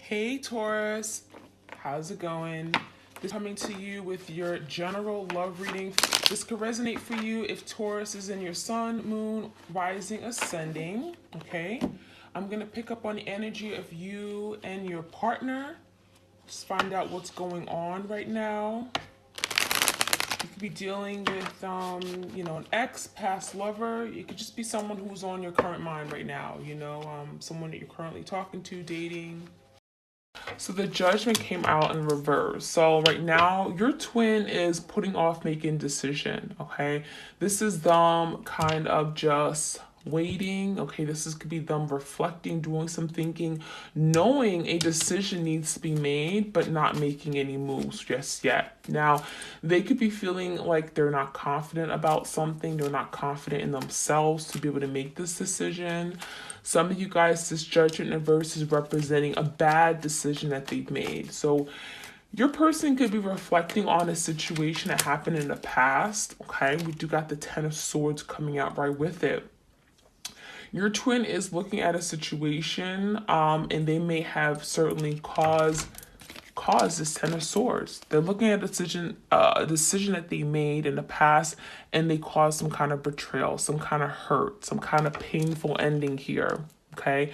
Hey Taurus, how's it going? This is coming to you with your general love reading. This could resonate for you if Taurus is in your sun, moon, rising, ascending. Okay, I'm gonna pick up on the energy of you and your partner. Just find out what's going on right now. You could be dealing with, an ex, past lover. It could just be someone who's on your current mind right now. Someone that you're currently talking to, dating. So the judgment came out in reverse. So right now, your twin is putting off making decision, okay? This is them kind of just waiting, okay? Could be them reflecting, doing some thinking, knowing a decision needs to be made, but not making any moves just yet. Now, they could be feeling like they're not confident about something. They're not confident in themselves to be able to make this decision. Some of you guys, this judgment in reverse is representing a bad decision that they've made. So your person could be reflecting on a situation that happened in the past, okay? We do got the Ten of Swords coming out right with it. Your twin is looking at a situation, and they may have certainly caused this Ten of Swords. They're looking at a decision that they made in the past, and they caused some kind of betrayal, some kind of hurt, some kind of painful ending here. Okay,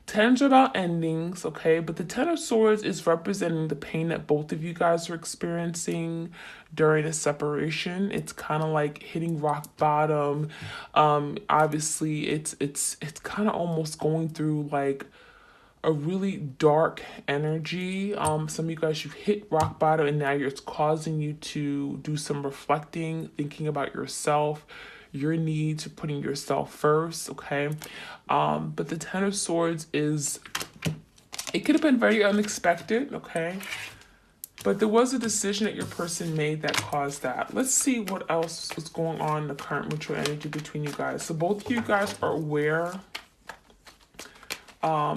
Tens are about endings. Okay, but the Ten of Swords is representing the pain that both of you guys are experiencing during a separation. It's kind of like hitting rock bottom. Obviously, it's kind of almost going through like a really dark energy. Some of you guys, you've hit rock bottom and now it's causing you to do some reflecting, thinking about yourself, your needs, putting yourself first, okay? But the Ten of Swords it could have been very unexpected, okay? But there was a decision that your person made that caused that. Let's see what else is going on in the current mutual energy between you guys. So both of you guys are aware, are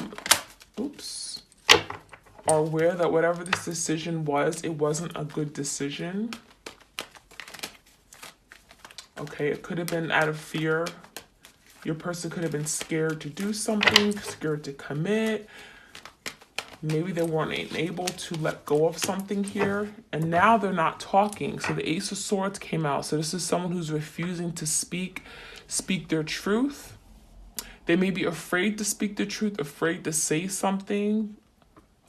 aware that whatever this decision was, it wasn't a good decision. Okay, it could have been out of fear. Your person could have been scared to do something, scared to commit. Maybe they weren't able to let go of something here. And now they're not talking. So the Ace of Swords came out. So this is someone who's refusing to speak their truth. They may be afraid to speak the truth, afraid to say something,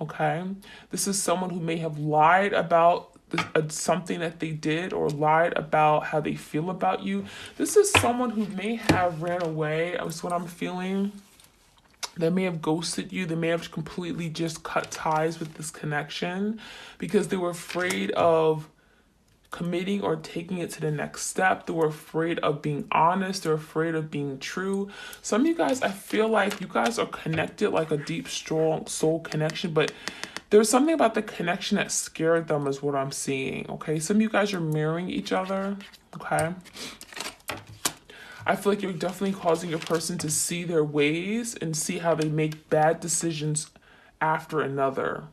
okay? This is someone who may have lied about something that they did or lied about how they feel about you. This is someone who may have ran away. That's what I'm feeling. They may have ghosted you. They may have completely just cut ties with this connection because they were afraid of committing or taking it to the next step. They were afraid of being honest. They're afraid of being true. Some of you guys, I feel like you guys are connected like a deep, strong soul connection, but there's something about the connection that scared them is what I'm seeing, okay? Some of you guys are mirroring each other, okay? I feel like you're definitely causing your person to see their ways and see how they make bad decisions after another.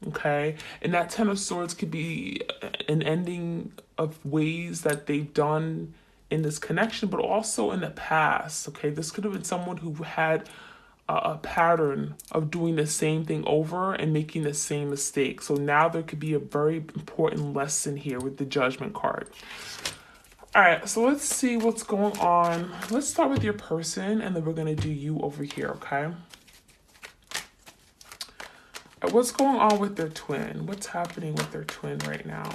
Okay, and that Ten of Swords could be an ending of ways that they've done in this connection, but also in the past. Okay, this could have been someone who had a pattern of doing the same thing over and making the same mistake. So now there could be a very important lesson here with the Judgment card. All right, so let's see what's going on. Let's start with your person, and then we're gonna do you over here, okay? What's going on with their twin? What's happening with their twin right now?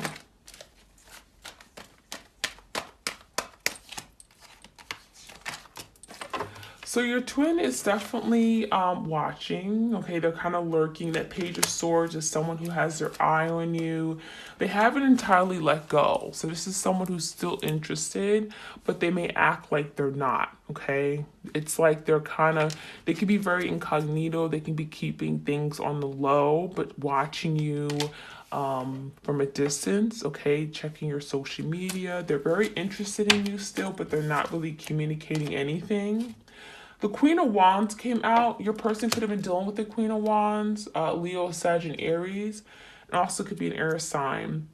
So your twin is definitely watching, okay? They're kind of lurking. That Page of Swords is someone who has their eye on you. They haven't entirely let go. So this is someone who's still interested, but they may act like they're not, okay? It's like they can be very incognito. They can be keeping things on the low, but watching you from a distance, okay? Checking your social media. They're very interested in you still, but they're not really communicating anything. The Queen of Wands came out. Your person could have been dealing with the Queen of Wands, Leo, Sag, and Aries, and also could be an air sign.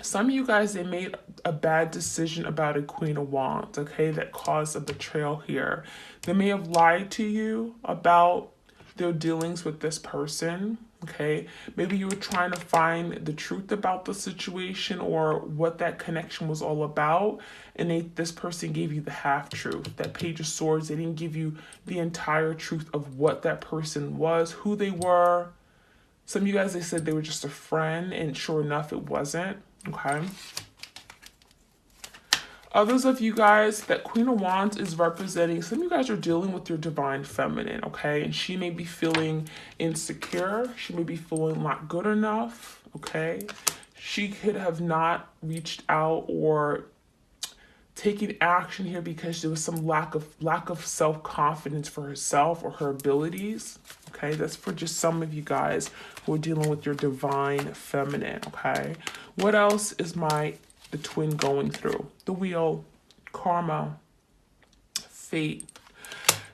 Some of you guys, they made a bad decision about a Queen of Wands, okay, that caused a betrayal here. They may have lied to you about their dealings with this person, Okay, maybe you were trying to find the truth about the situation or what that connection was all about, and this person gave you the half truth. That Page of Swords, they didn't give you the entire truth of what that person was, who they were. Some of you guys, they said they were just a friend, and sure enough, it wasn't. Okay. Others of you guys, that Queen of Wands is representing, some of you guys are dealing with your divine feminine, okay? And she may be feeling insecure. She may be feeling not good enough, okay? She could have not reached out or taken action here because there was some lack of self-confidence for herself or her abilities, okay? That's for just some of you guys who are dealing with your divine feminine, okay? What else is the twin going through? The Wheel, karma, fate.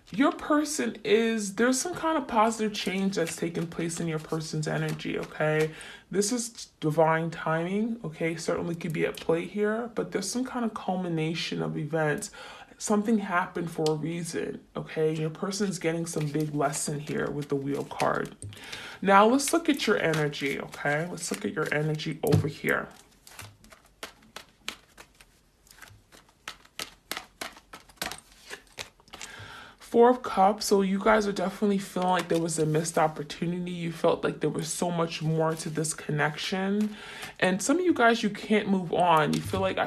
Your person there's some kind of positive change that's taking place in your person's energy, okay? This is divine timing, okay? Certainly could be at play here, but there's some kind of culmination of events. Something happened for a reason, okay? Your person's getting some big lesson here with the Wheel card. Now let's look at your energy, okay? Let's look at your energy over here. Four of Cups, so you guys are definitely feeling like there was a missed opportunity. You felt like there was so much more to this connection. And some of you guys, you can't move on. You feel like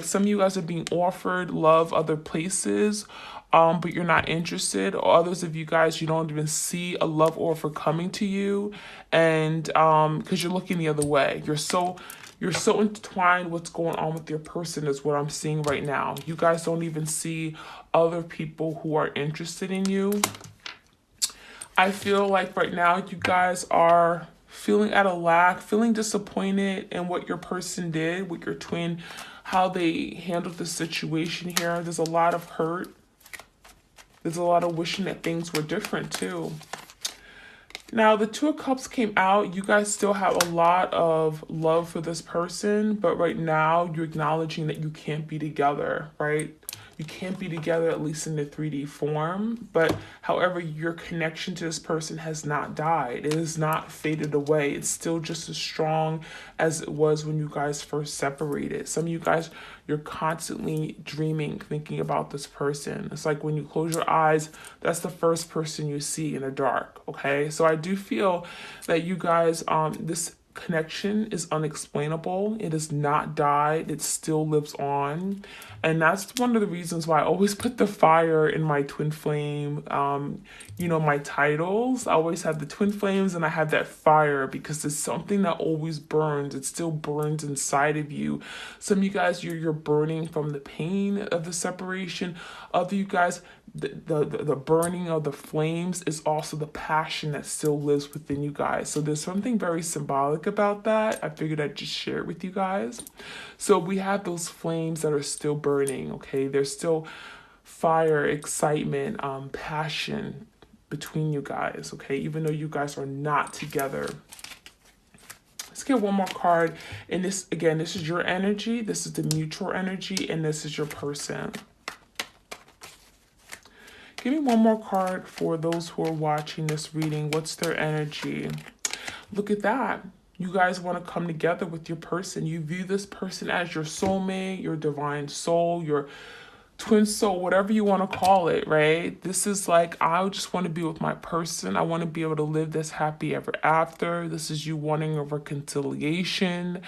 some of you guys are being offered love other places, but you're not interested. Or others of you guys, you don't even see a love offer coming to you, and because you're looking the other way. You're so intertwined what's going on with your person is what I'm seeing right now. You guys don't even see other people who are interested in you. I feel like right now you guys are feeling at a lack, feeling disappointed in what your person did with your twin, how they handled the situation here. There's a lot of hurt. There's a lot of wishing that things were different too. Now, the Two of Cups came out. You guys still have a lot of love for this person, but right now you're acknowledging that you can't be together, right? You can't be together, at least in the 3D form. But however, your connection to this person has not died. It has not faded away. It's still just as strong as it was when you guys first separated. Some of you guys, you're constantly dreaming, thinking about this person. It's like when you close your eyes, that's the first person you see in the dark, okay? So I do feel that you guys, this connection is unexplainable. It has not died. It still lives on. And that's one of the reasons why I always put the fire in my twin flame, my titles. I always have the twin flames and I have that fire because it's something that always burns. It still burns inside of you. Some of you guys, you're burning from the pain of the separation. Other you guys, the burning of the flames is also the passion that still lives within you guys. So there's something very symbolic about that. I figured I'd just share it with you guys. So we have those flames that are still burning, okay? There's still fire, excitement, passion between you guys, okay? Even though you guys are not together. Let's get one more card. And this, again, this is your energy. This is the mutual energy, and this is your person. Give me one more card for those who are watching this reading. What's their energy? Look at that. You guys want to come together with your person. You view this person as your soulmate, your divine soul, your twin soul, whatever you want to call it, right? This is like, I just want to be with my person. I want to be able to live this happy ever after. This is you wanting a reconciliation.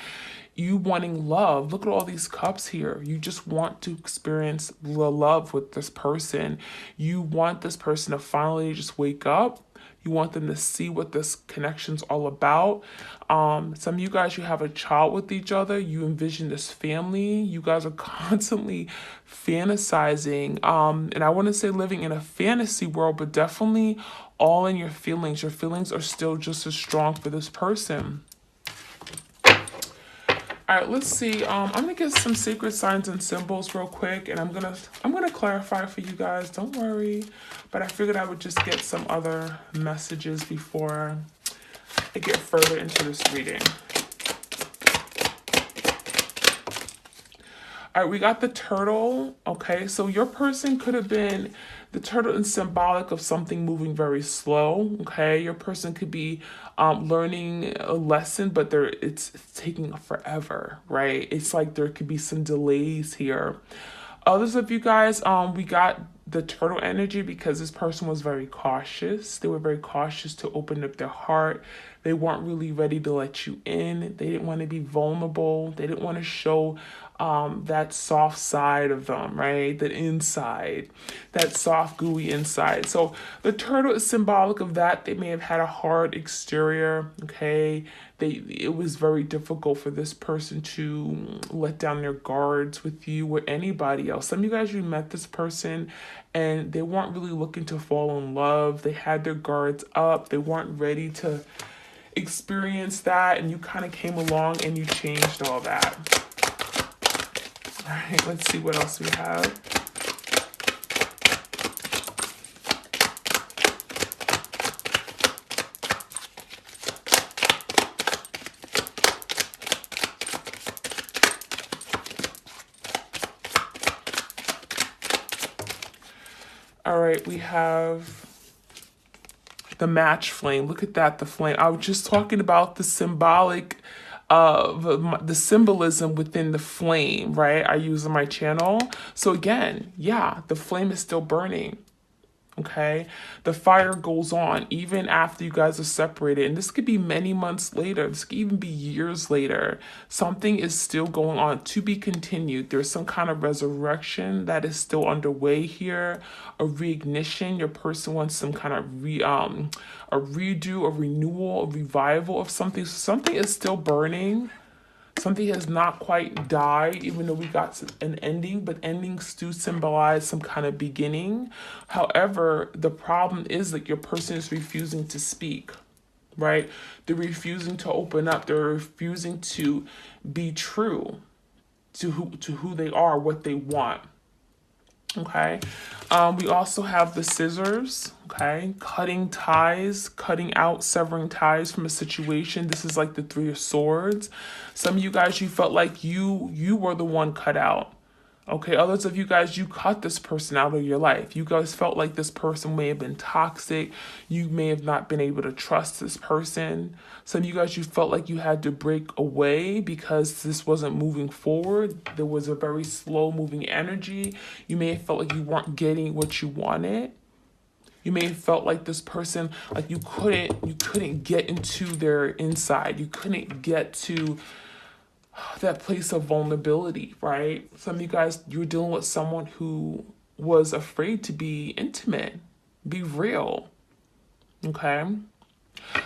You wanting love. Look at all these cups here. You just want to experience the love with this person. You want this person to finally just wake up. You want them to see what this connection's all about. Some of you guys, you have a child with each other. You envision this family. You guys are constantly fantasizing. And I want to say living in a fantasy world, but definitely all in your feelings. Your feelings are still just as strong for this person. All right, let's see. I'm gonna get some sacred signs and symbols real quick, and I'm gonna clarify for you guys. Don't worry, but I figured I would just get some other messages before I get further into this reading. All right, we got the turtle. Okay, so your person could have been, the turtle is symbolic of something moving very slow. Okay, your person could be learning a lesson, but it's taking forever, right? It's like there could be some delays here. Others of you guys, we got the turtle energy because this person was very cautious. They were very cautious to open up their heart. They weren't really ready to let you in. They didn't want to be vulnerable. They didn't want to show that soft side of them, right? The inside, that soft, gooey inside. So the turtle is symbolic of that. They may have had a hard exterior, okay? It was very difficult for this person to let down their guards with you or anybody else. Some of you guys, you met this person and they weren't really looking to fall in love. They had their guards up. They weren't ready to experience that, and you kind of came along and you changed all that. All right, let's see what else we have. All right, we have the match flame. Look at that, the flame. I was just talking about the symbolic, the symbolism within the flame, right? I use on my channel. So again, yeah, the flame is still burning. Okay, the fire goes on even after you guys are separated, and this could be many months later. This could even be years later. Something is still going on, to be continued. There's some kind of resurrection that is still underway here, a reignition. Your person wants some kind of a redo, a renewal, a revival of something. So something is still burning. Something has not quite died, even though we got an ending, but endings do symbolize some kind of beginning. However, the problem is that your person is refusing to speak, right? They're refusing to open up. They're refusing to be true to who they are, what they want. Okay, we also have the scissors, okay, cutting ties, cutting out, severing ties from a situation. This is like the Three of Swords. Some of you guys, you felt like you were the one cut out. Okay, others of you guys, you cut this person out of your life. You guys felt like this person may have been toxic. You may have not been able to trust this person. Some of you guys, you felt like you had to break away because this wasn't moving forward. There was a very slow moving energy. You may have felt like you weren't getting what you wanted. You may have felt like this person, like you couldn't get into their inside. You couldn't get to that place of vulnerability, right? Some of you guys, you're dealing with someone who was afraid to be intimate, be real, okay?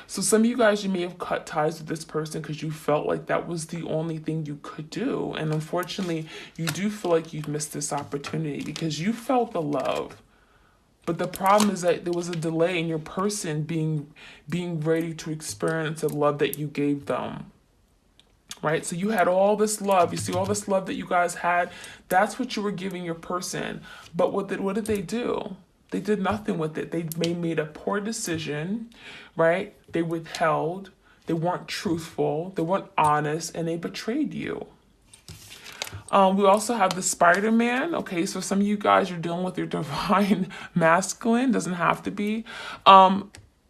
So some of you guys, you may have cut ties with this person because you felt like that was the only thing you could do. And unfortunately, you do feel like you've missed this opportunity because you felt the love. But the problem is that there was a delay in your person being ready to experience the love that you gave them. Right? So you had all this love. You see all this love that you guys had. That's what you were giving your person. But what did they do? They did nothing with it. They made a poor decision, right? They withheld. They weren't truthful. They weren't honest, and they betrayed you. We also have the Spider-Man. Okay, so some of you guys are dealing with your divine masculine. Doesn't have to be.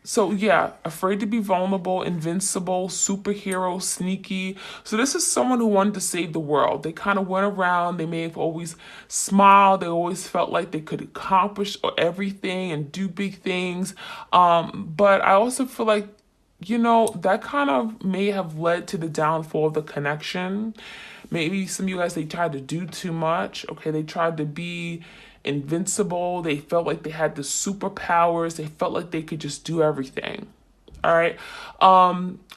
So yeah, afraid to be vulnerable, invincible, superhero, sneaky. So this is someone who wanted to save the world. They kind of went around. They may have always smiled. They always felt like they could accomplish everything and do big things. But I also feel like, you know, that kind of may have led to the downfall of the connection. Maybe some of you guys, they tried to do too much. Okay, they tried to be invincible. They felt like they had the superpowers. They felt like they could just do everything. All right.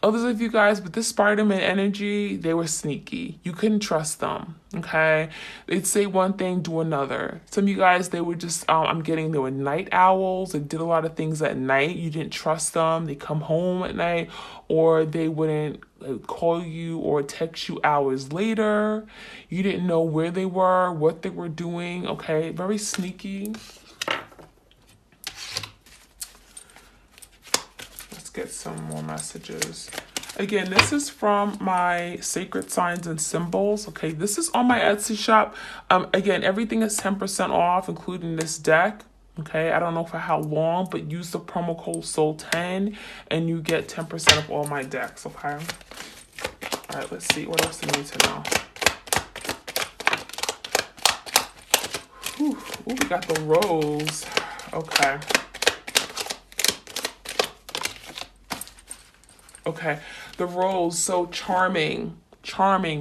Others of you guys, with this Spider-Man energy, they were sneaky. You couldn't trust them. Okay. They'd say one thing, do another. Some of you guys, they were just, they were night owls. They did a lot of things at night. You didn't trust them. They come home at night, or they wouldn't call you or text you hours later. You didn't know where they were, what they were doing. Okay. Very sneaky. Get some more messages. Again, this is from my Sacred Signs and Symbols. Okay, this is on my Etsy shop. Again, everything is 10% off, including this deck. Okay, I don't know for how long, but use the promo code SOUL10 and you get 10% of all my decks. Okay. All right, let's see what else I need to know. Whew. Ooh, we got the rose. Okay. Okay, the rose, so charming,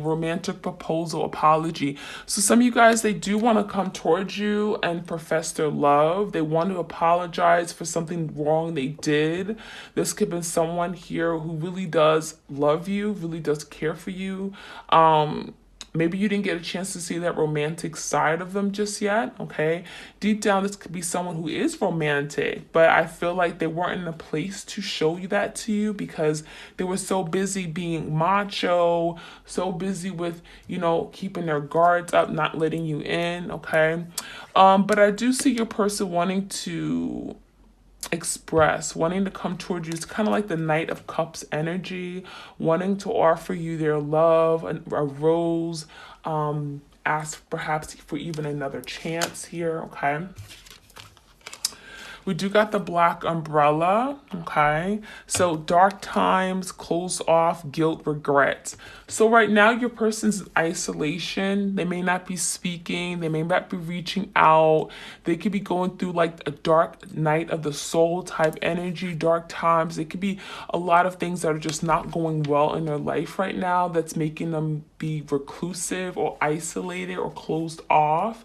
romantic proposal, apology. So some of you guys, they do want to come towards you and profess their love. They want to apologize for something wrong they did. This could be someone here who really does love you, really does care for you. Maybe you didn't get a chance to see that romantic side of them just yet, okay? Deep down, this could be someone who is romantic, but I feel like they weren't in a place to show you that to you because they were so busy being macho, so busy with, you know, keeping their guards up, not letting you in, okay? But I do see your person wanting to express, wanting to come towards you. It's kind of like the Knight of Cups energy, wanting to offer you their love, a rose, ask perhaps for even another chance here, okay? We do got the Black Umbrella, okay? So dark times, closed off, guilt, regret. So right now your person's in isolation. They may not be speaking. They may not be reaching out. They could be going through like a dark night of the soul type energy, dark times. It could be a lot of things that are just not going well in their life right now that's making them be reclusive or isolated or closed off.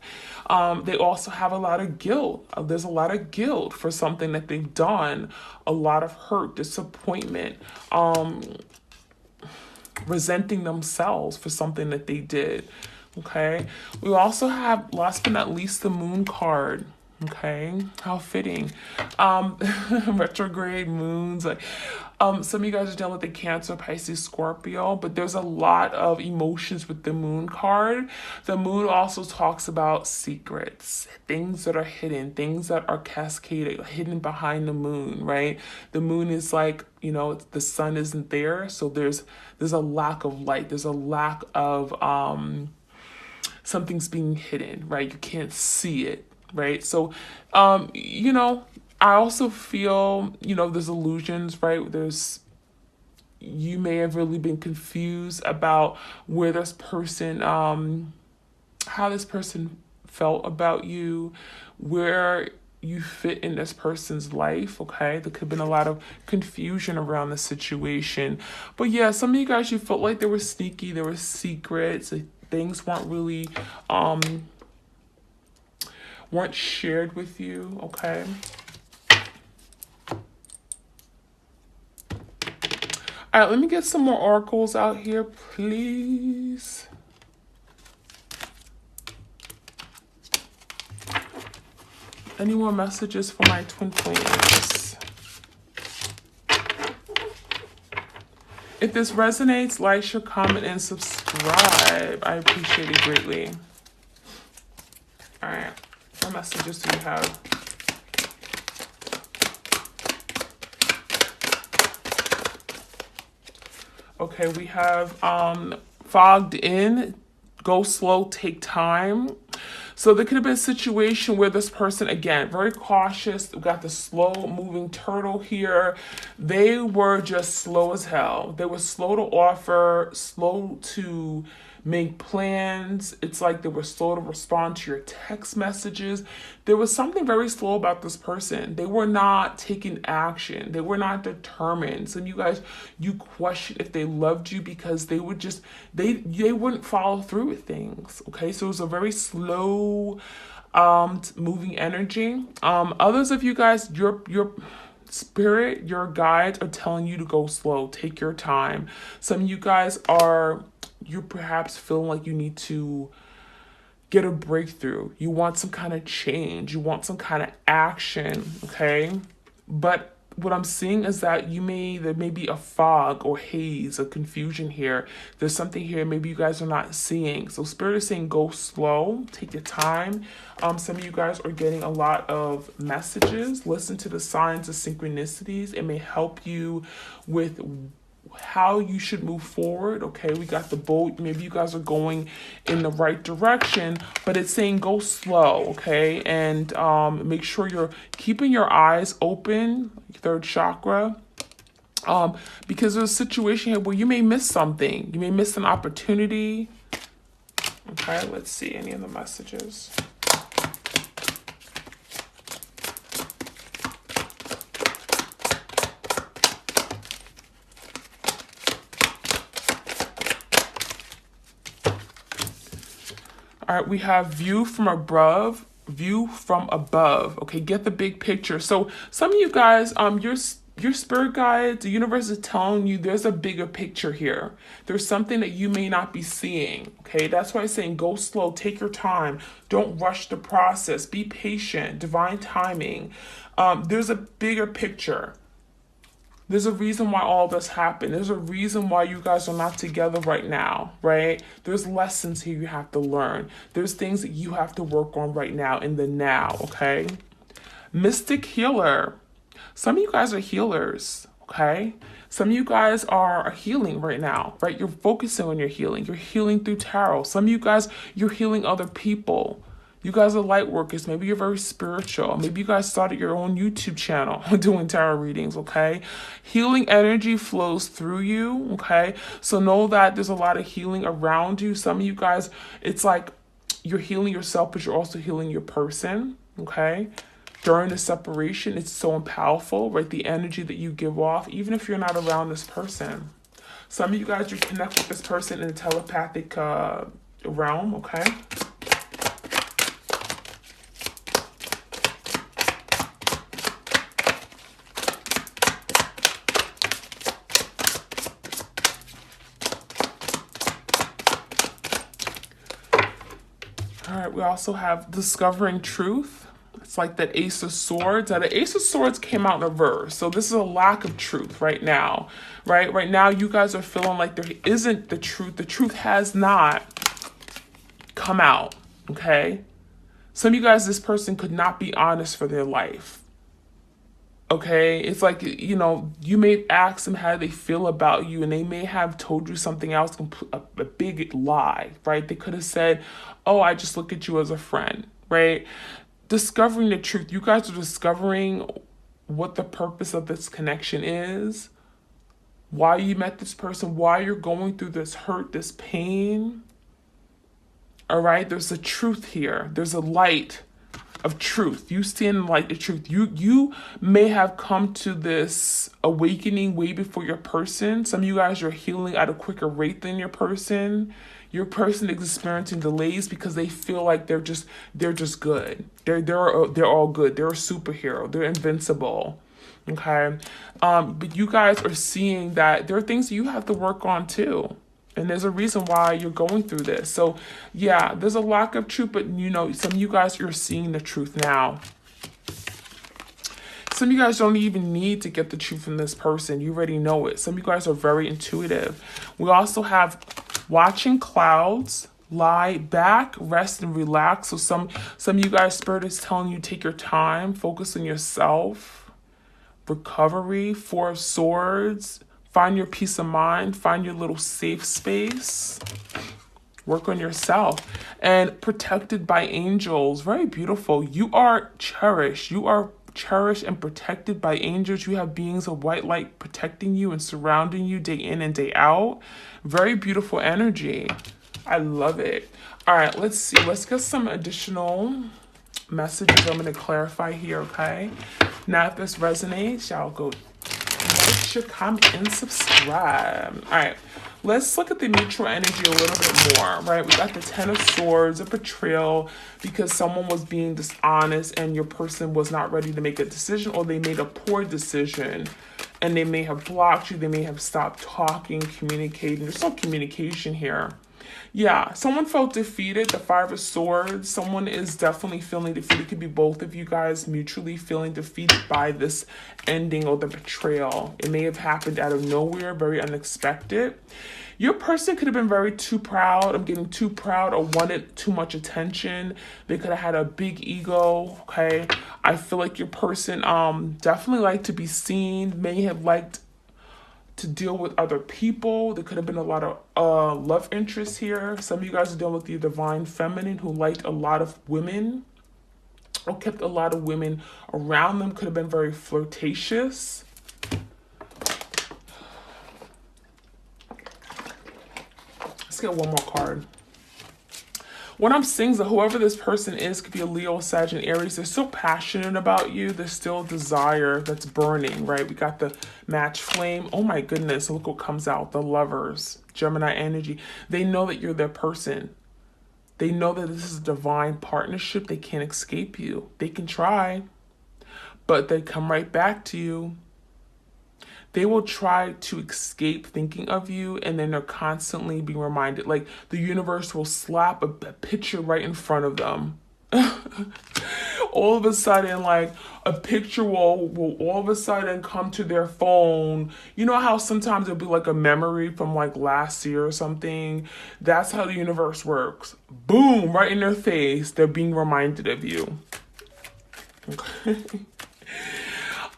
They also have a lot of guilt. There's a lot of guilt for something that they've done, a lot of hurt, disappointment, resenting themselves for something that they did. Okay. We also have, last but not least, the Moon card. Okay, how fitting. Retrograde moons, like some of you guys are dealing with the Cancer, Pisces, Scorpio, but there's a lot of emotions with the Moon card. The Moon also talks about secrets, things that are hidden, things that are cascaded, hidden behind the moon, right? The moon is like, you know, the sun isn't there, so there's a lack of light, there's a lack of something's being hidden, right? You can't see it. Right. So, you know, I also feel, you know, there's illusions, right? You may have really been confused about where this person, how this person felt about you, where you fit in this person's life, okay? There could have been a lot of confusion around the situation. But yeah, some of you guys, you felt like they were sneaky, there were secrets, things weren't really, weren't shared with you, okay? All right, let me get some more oracles out here, please. Any more messages for my twin flames? If this resonates, like, share, comment, and subscribe. I appreciate it greatly. All right. What messages do you have? Okay, we have fogged in, go slow, take time. So there could have been a situation where this person, again, very cautious. We got the slow moving turtle here. They were just slow as hell. They were slow to offer, slow to make plans. It's like they were slow to respond to your text messages. There was something very slow about this person. They were not taking action. They were not determined. Some of you guys, you question if they loved you because they would just, they wouldn't follow through with things. Okay, so it was a very slow moving energy. Others of you guys, your spirit, your guides are telling you to go slow, take your time. Some of you guys you're perhaps feeling like you need to get a breakthrough. You want some kind of change. You want some kind of action, okay? But what I'm seeing is that there may be a fog or haze, a confusion here. There's something here maybe you guys are not seeing. So Spirit is saying go slow, take your time. Some of you guys are getting a lot of messages. Listen to the signs of synchronicities. It may help you with how you should move forward. Okay, we got the boat. Maybe you guys are going in the right direction, but it's saying go slow. Okay, and make sure you're keeping your eyes open, third chakra, because there's a situation here where you may miss something. You may miss an opportunity. Okay, let's see any of the messages. All right, we have view from above, view from above. Okay, get the big picture. So some of you guys, your spirit guides, the universe is telling you there's a bigger picture here. There's something that you may not be seeing. Okay, that's why I'm saying go slow, take your time. Don't rush the process. Be patient, divine timing. There's a bigger picture. There's a reason why all this happened. There's a reason why you guys are not together right now, right? There's lessons here you have to learn. There's things that you have to work on right now in the now, okay? Mystic healer. Some of you guys are healers, okay? Some of you guys are healing right now, right? You're focusing on your healing. You're healing through tarot. Some of you guys, you're healing other people. You guys are light workers. Maybe you're very spiritual. Maybe you guys started your own YouTube channel doing tarot readings, okay? Healing energy flows through you, okay? So know that there's a lot of healing around you. Some of you guys, it's like you're healing yourself, but you're also healing your person, okay? During the separation, it's so powerful, right? The energy that you give off, even if you're not around this person. Some of you guys, you connect with this person in a telepathic realm, okay? All right, we also have discovering truth. It's like that Ace of Swords. Now, the Ace of Swords came out in reverse. So this is a lack of truth right now, right? Right now, you guys are feeling like there isn't the truth. The truth has not come out, okay? Some of you guys, this person could not be honest for their life. Okay, it's like, you know, you may ask them how they feel about you, and they may have told you something else, a big lie, right? They could have said, oh, I just look at you as a friend, right? Discovering the truth. You guys are discovering what the purpose of this connection is, why you met this person, why you're going through this hurt, this pain. All right, there's a truth here. There's a light of truth. You stand in the light of truth. You may have come to this awakening way before your person. Some of you guys are healing at a quicker rate than your person. Your person is experiencing delays because they feel like they're just good. They're all good. They're a superhero. They're invincible. Okay, but you guys are seeing that there are things that you have to work on too. And there's a reason why you're going through this. So, yeah, there's a lack of truth, but, you know, some of you guys are seeing the truth now. Some of you guys don't even need to get the truth from this person. You already know it. Some of you guys are very intuitive. We also have watching clouds, lie back, rest, and relax. So some of you guys, Spirit is telling you take your time, focus on yourself, recovery, Four of Swords. Find your peace of mind. Find your little safe space. Work on yourself. And protected by angels. Very beautiful. You are cherished. You are cherished and protected by angels. You have beings of white light protecting you and surrounding you day in and day out. Very beautiful energy. I love it. All right, let's see. Let's get some additional messages I'm going to clarify here, okay? Now, if this resonates, y'all go like, comment, and subscribe. All right, let's look at the mutual energy a little bit more, right? We got the Ten of Swords, a betrayal, because someone was being dishonest and your person was not ready to make a decision, or they made a poor decision and they may have blocked you. They may have stopped talking, communicating. There's no communication here. Yeah, someone felt defeated, the Five of Swords. Someone is definitely feeling defeated. It could be both of you guys mutually feeling defeated by this ending or the betrayal. It may have happened out of nowhere, very unexpected. Your person could have been very too proud. I'm getting too proud or wanted too much attention. They could have had a big ego, okay? I feel like your person definitely liked to be seen, may have liked to deal with other people. There could have been a lot of love interest here. Some of you guys are dealing with the divine feminine who liked a lot of women or kept a lot of women around them. Could have been very flirtatious. Let's get one more card. What I'm seeing is that whoever this person is, could be a Leo, Sag, and Aries, they're still passionate about you. There's still desire that's burning, right? We got the match flame. Oh my goodness, look what comes out. The Lovers, Gemini energy. They know that you're their person. They know that this is a divine partnership. They can't escape you. They can try, but they come right back to you. They will try to escape thinking of you, and then they're constantly being reminded. Like the universe will slap a picture right in front of them. All of a sudden, like a picture will all of a sudden come to their phone. You know how sometimes it'll be like a memory from like last year or something? That's how the universe works. Boom, right in their face. They're being reminded of you. Okay.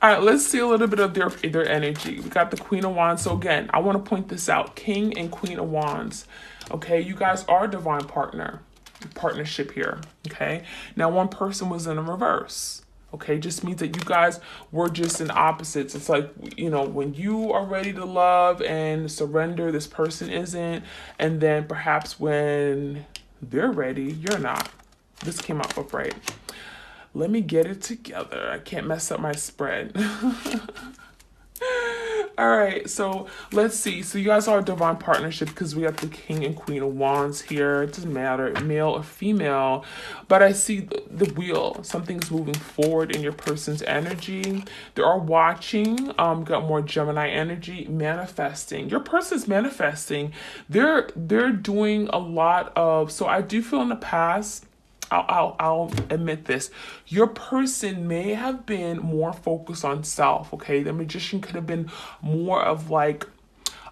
All right, let's see a little bit of their energy. We got the Queen of Wands. So again, I want to point this out. King and Queen of Wands. Okay, you guys are a divine partnership here. Okay, now one person was in a reverse. Okay, just means that you guys were just in opposites. It's like, you know, when you are ready to love and surrender, this person isn't. And then perhaps when they're ready, you're not. This came out upright. Let me get it together. I can't mess up my spread. All right, so let's see. So you guys are a divine partnership because we have the King and Queen of Wands here. It doesn't matter, male or female. But I see the wheel. Something's moving forward in your person's energy. They are watching. Got more Gemini energy, manifesting. Your person's manifesting. They're doing a lot of. So I do feel in the past, I'll admit this. Your person may have been more focused on self, okay? The Magician could have been more of like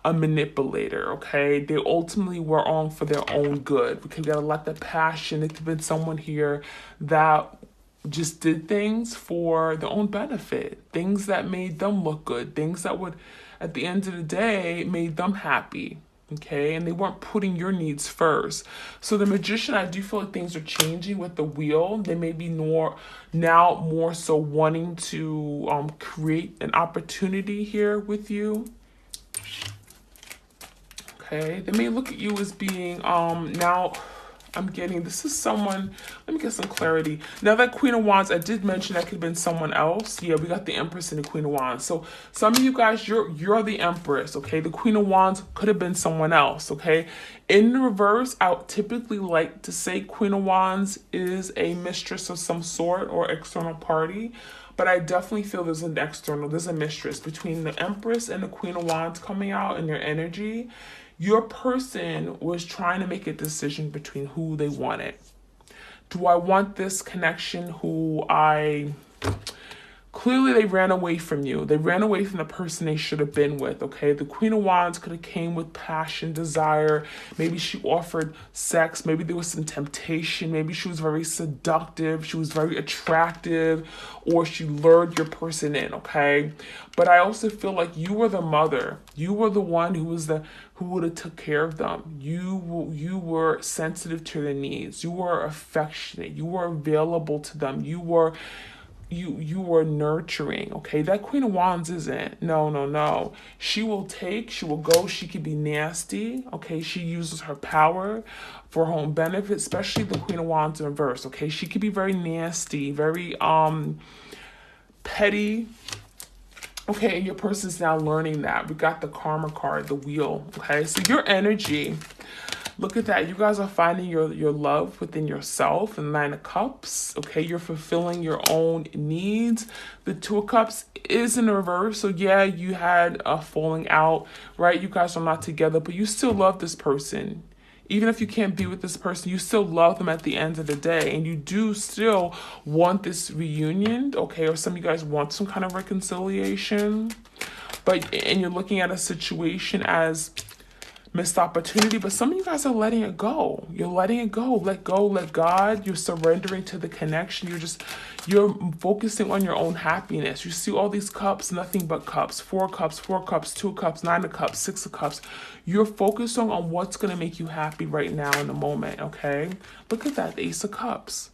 a manipulator, okay? They ultimately were on for their own good. We could gotta let the passion. It could have been someone here that just did things for their own benefit. Things that made them look good. Things that would, at the end of the day, made them happy. Okay, and they weren't putting your needs first. So the Magician, I do feel like things are changing with the wheel. They may be more so wanting to create an opportunity here with you. Okay, they may look at you as being now. I'm getting, this is someone, let me get some clarity. Now that Queen of Wands, I did mention that could have been someone else. Yeah, we got the Empress and the Queen of Wands. So some of you guys, you're the Empress, okay? The Queen of Wands could have been someone else, okay? In the reverse, I would typically like to say Queen of Wands is a mistress of some sort or external party. But I definitely feel there's a mistress between the Empress and the Queen of Wands coming out in their energy. Your person was trying to make a decision between who they wanted. Do I want this connection Clearly, they ran away from you. They ran away from the person they should have been with, okay? The Queen of Wands could have came with passion, desire. Maybe she offered sex. Maybe there was some temptation. Maybe she was very seductive. She was very attractive. Or she lured your person in, okay? But I also feel like you were the mother. You were the one who would have took care of them. You were sensitive to their needs. You were affectionate. You were available to them. You were nurturing, okay? That Queen of Wands isn't. No. She will go. She could be nasty, okay? She uses her power for her own benefit, especially the Queen of Wands in reverse, okay? She could be very nasty, very petty, okay? And your person's now learning that. We got the Karma card, the wheel, okay? So your energy, look at that. You guys are finding your love within yourself. And 9 of Cups, okay? You're fulfilling your own needs. The 2 of Cups is in reverse. So yeah, you had a falling out, right? You guys are not together, but you still love this person. Even if you can't be with this person, you still love them at the end of the day. And you do still want this reunion, okay? Or some of you guys want some kind of reconciliation. And you're looking at a situation as missed opportunity, but some of you guys are letting it go. You're letting it go. Let go, let God. You're surrendering to the connection. You're focusing on your own happiness. You see all these cups, nothing but cups. 4 cups, 4 cups, 2 cups, 9 of cups, 6 of cups. You're focusing on what's going to make you happy right now in the moment, okay? Look at that, the Ace of Cups.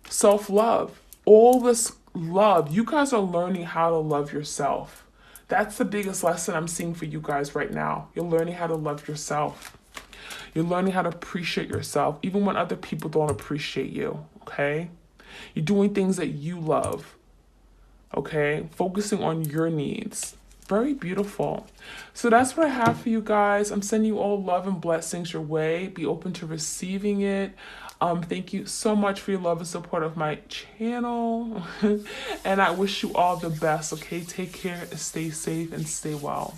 Self-love. All this love. You guys are learning how to love yourself. That's the biggest lesson I'm seeing for you guys right now. You're learning how to love yourself. You're learning how to appreciate yourself, even when other people don't appreciate you, okay? You're doing things that you love, okay? Focusing on your needs. Very beautiful. So that's what I have for you guys. I'm sending you all love and blessings your way. Be open to receiving it. Thank you so much for your love and support of my channel. And I wish you all the best, okay? Take care, stay safe, and stay well.